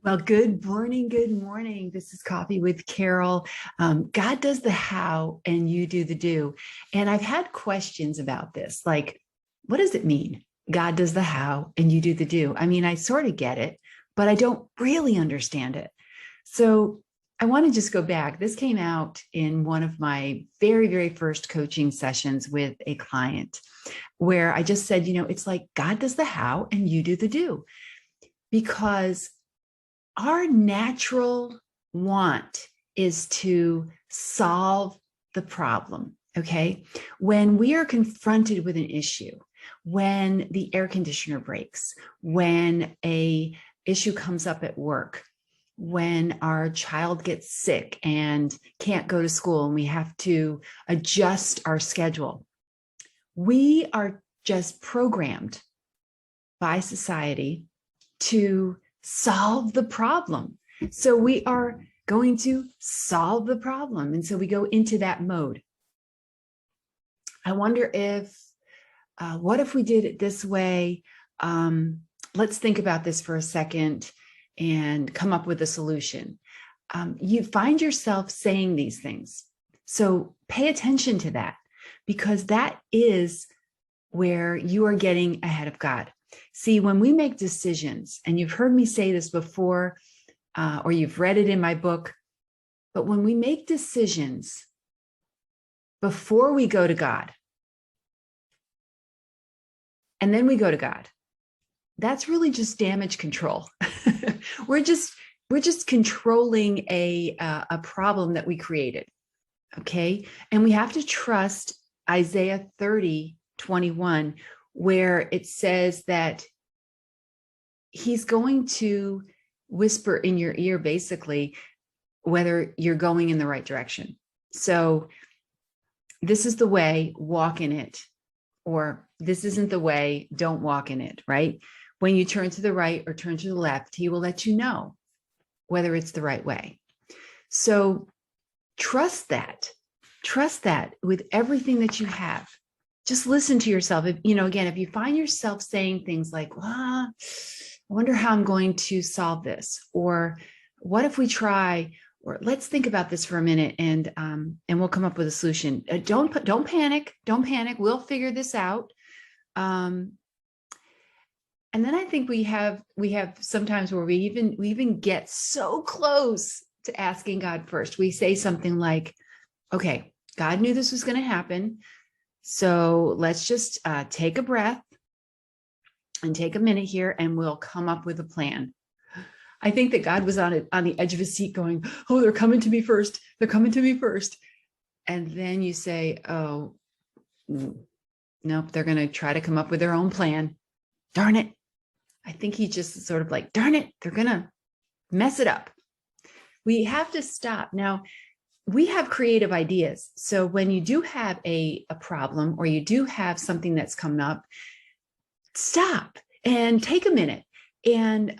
Well, good morning. Good morning. This is Coffee with Carol. God does the how and you do the do. And I've had questions about this, like, what does it mean? God does the how and you do the do. I mean, I sort of get it, but I don't really understand it. So I want to just go back. This came out in one of my very, very first coaching sessions with a client where I just said, it's like God does the how and you do the do, because our natural want is to solve the problem. Okay. When we are confronted with an issue, when the air conditioner breaks, when a issue comes up at work, when our child gets sick and can't go to school and we have to adjust our schedule, we are just programmed by society to solve the problem. So we are going to solve the problem. And so we go into that mode. I wonder what if we did it this way? Let's think about this for a second and come up with a solution. You find yourself saying these things. So pay attention to that, because that is where you are getting ahead of God. See, when we make decisions, and you've heard me say this before, or you've read it in my book, but when we make decisions before we go to God, and then we go to God, that's really just damage control. we're just controlling a problem that we created. Okay. And we have to trust Isaiah 30:21, where it says that he's going to whisper in your ear, basically, whether you're going in the right direction. So this is the way, walk in it. Or this isn't the way, don't walk in it, right? When you turn to the right or turn to the left, he will let you know whether it's the right way. So trust that with everything that you have. Just listen to yourself. Again, if you find yourself saying things like, well, I wonder how I'm going to solve this, or what if we try, or let's think about this for a minute and we'll come up with a solution. Don't panic. Don't panic. We'll figure this out. And then I think we have sometimes where we even get so close to asking God first. We say something like, okay, God knew this was going to happen. So let's just take a breath and take a minute here, and we'll come up with a plan. I think that God was on the edge of his seat going, oh, they're coming to me first. They're coming to me first. And then you say, oh, nope, they're going to try to come up with their own plan. Darn it. I think he just sort of like, darn it, they're going to mess it up. We have to stop. Now, we have creative ideas. So when you do have a problem, or you do have something that's coming up, stop and take a minute and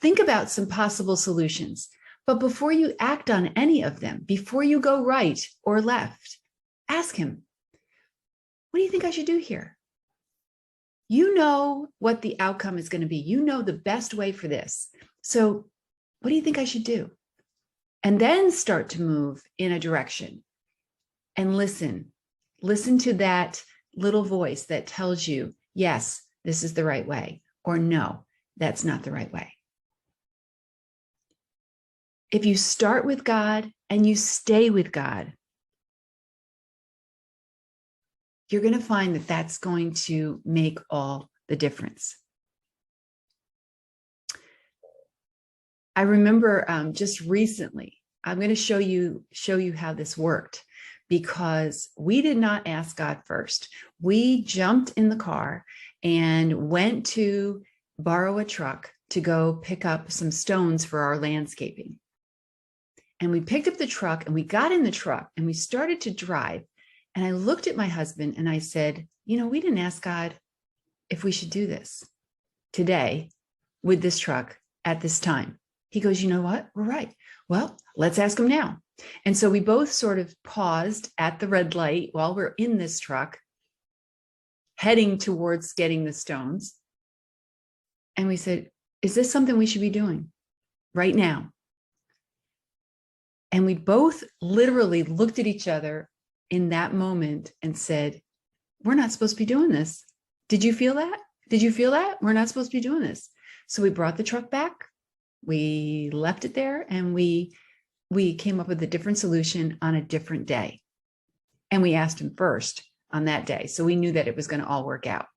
think about some possible solutions. But before you act on any of them, before you go right or left, ask him, what do you think I should do here? You know what the outcome is going to be. You know the best way for this. So what do you think I should do? And then start to move in a direction and listen to that little voice that tells you, yes, this is the right way, or no, that's not the right way. If you start with God and you stay with God, you're going to find that that's going to make all the difference. I remember just recently, I'm going to show you how this worked, because we did not ask God first. We jumped in the car and went to borrow a truck to go pick up some stones for our landscaping. And we picked up the truck and we got in the truck and we started to drive. And I looked at my husband and I said, we didn't ask God if we should do this today with this truck at this time. He goes, you know what? We're right. Well, let's ask him now. And so we both sort of paused at the red light while we're in this truck. heading towards getting the stones. And we said, is this something we should be doing right now? And we both literally looked at each other in that moment and said, we're not supposed to be doing this. Did you feel that? Did you feel that? We're not supposed to be doing this. So we brought the truck back. We left it there, and we came up with a different solution on a different day. And we asked him first on that day. So we knew that it was going to all work out.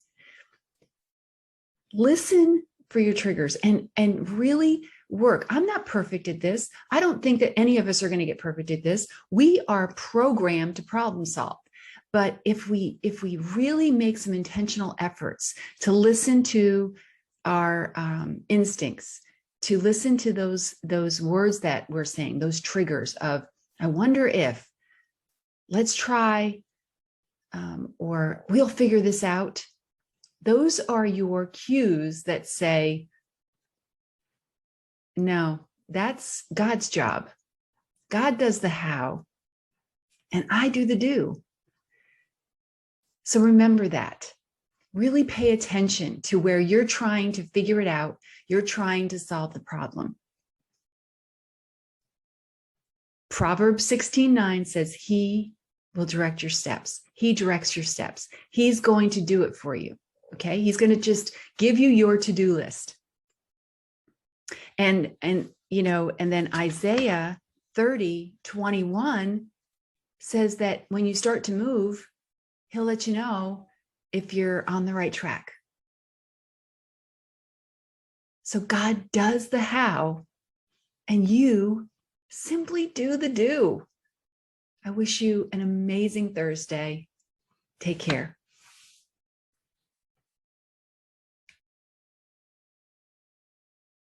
Listen for your triggers and really work. I'm not perfect at this. I don't think that any of us are going to get perfect at this. We are programmed to problem solve. But if we really make some intentional efforts to listen to our instincts, to listen to those words that we're saying, those triggers of, I wonder if, let's try, or we'll figure this out. Those are your cues that say, no, that's God's job. God does the how, and I do the do. So remember that. Really pay attention to where you're trying to figure it out. You're trying to solve the problem. Proverbs 16:9 says, he will direct your steps. He directs your steps. He's going to do it for you. Okay. He's going to just give you your to-do list. And then Isaiah 30:21 says that when you start to move, he'll let you know if you're on the right track. So God does the how, and you simply do the do. I wish you an amazing Thursday. Take care.